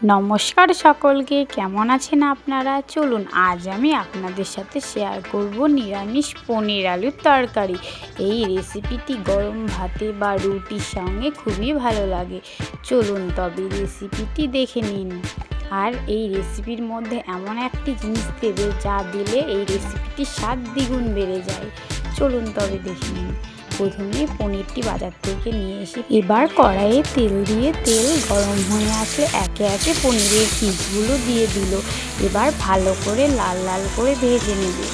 নমস্কার সকলকে, কেমন আছেন আপনারা? চলুন আজ আমি আপনাদের সাথে শেয়ার করব নিরামিষ পনির আলুর তরকারি। এই রেসিপিটি গরম ভাতে বা রুটির সঙ্গে খুবই ভালো লাগে। চলুন তবে রেসিপিটি দেখে নিন। আর এই রেসিপির মধ্যে এমন একটি জিনিস দেবে যা দিলে এই রেসিপিটির স্বাদ দ্বিগুণ বেড়ে যায়। চলুন তবে দেখে নিন। প্রথমে পনিরটি বাজার থেকে নিয়ে এসে এবার কড়াইয়ে তেল দিয়ে তেল গরম হয়ে আসলে একে একে পনিরের পিসগুলো দিয়ে দিল। এবার ভালো করে লাল লাল করে ভেজে নেবে।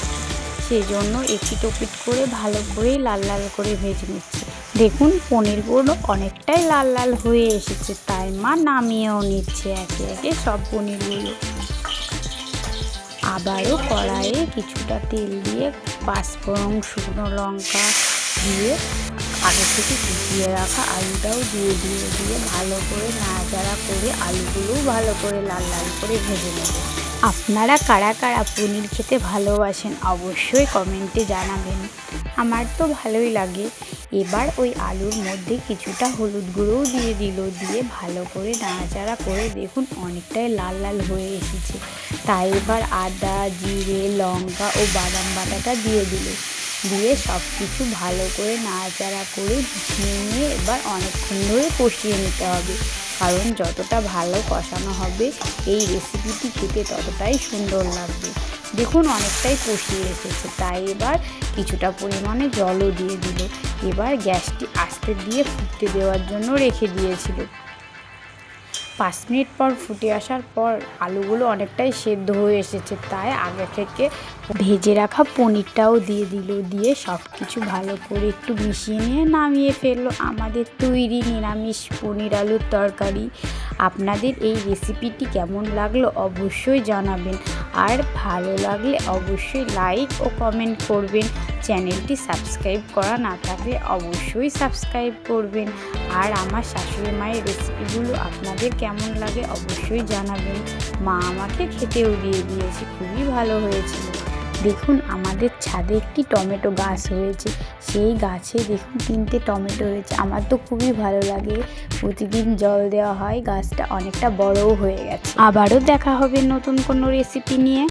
সেজন্য এপিট ওপিট করে ভালো করে লাল লাল করে ভেজে নিচ্ছে। দেখুন পনিরগুলো অনেকটাই লাল লাল হয়ে এসেছে, তাই মা নামিয়েও নিচ্ছে একে একে সব পনিরগুলো। আবারও কড়াইয়ে কিছুটা তেল দিয়ে পাঁচফোড়ন, শুকনো লঙ্কা দিয়ে আগে থেকে কুচিয়ে রাখা আলুটাও দিয়ে ভালো করে নাড়াচাড়া করে আলুগুলোও ভালো করে লাল লাল করে ভেজে নেব। আপনারা কারা কারা পনির খেতে ভালোবাসেন অবশ্যই কমেন্টে জানাবেন। আমার তো ভালোই লাগে। এবার ওই আলুর মধ্যে কিছুটা হলুদ গুঁড়োও দিয়ে ভালো করে নাড়াচাড়া করে দেখুন অনেকটাই লাল লাল হয়ে এসেছে। তাই এবার আদা, জিরে, লঙ্কা ও বাদাম বাটাটা দিয়ে সব কিছু ভালো করে নাড়াচাড়া করে নিয়ে এবার অনেকক্ষণ ধরে কষিয়ে নিতে হবে। কারণ যতটা ভালো কষানো হবে এই রেসিপিটি খেতে ততটাই সুন্দর লাগবে। দেখুন অনেকটাই কষিয়ে এসেছে, তাই এবার কিছুটা পরিমাণে জলও দিয়ে দিল। এবার গ্যাসটি আস্তে দিয়ে ফুটতে দেওয়ার জন্য রেখে দিয়েছিল। 5 মিনিট পর ফুটে আসার পর আলুগুলো অনেকটাই সেদ্ধ হয়ে এসেছে, তাই আগে থেকে ভেজে রাখা পনিরটাও দিয়ে সব কিছু ভালো করে একটু মিশিয়ে নিয়ে নামিয়ে ফেললো আমাদের তৈরি নিরামিষ পনির আলুর তরকারি। আপনাদের এই রেসিপিটি কেমন লাগলো অবশ্যই জানাবেন। আর ভালো লাগলে অবশ্যই লাইক ও কমেন্ট করবেন। চ্যানেলটি সাবস্ক্রাইব করা না থাকলে অবশ্যই সাবস্ক্রাইব করবেন। আর আমার শাশুড়ি মায়ের রেসিপিগুলো আপনাদের কেমন লাগে অবশ্যই জানাবেন। মা আমাকে খেতেও দিয়েছে, খুবই ভালো হয়েছিল। দেখুন আমাদের ছাদে একটি টমেটো গাছ হয়েছে, সেই গাছে দেখুন 3টে টমেটো হয়েছে। আমার তো খুবই ভালো লাগে, প্রতিদিন জল দেওয়া হয়, গাছটা অনেকটা বড়ও হয়ে গেছে। আবারও দেখা হবে নতুন কোনো রেসিপি নিয়ে।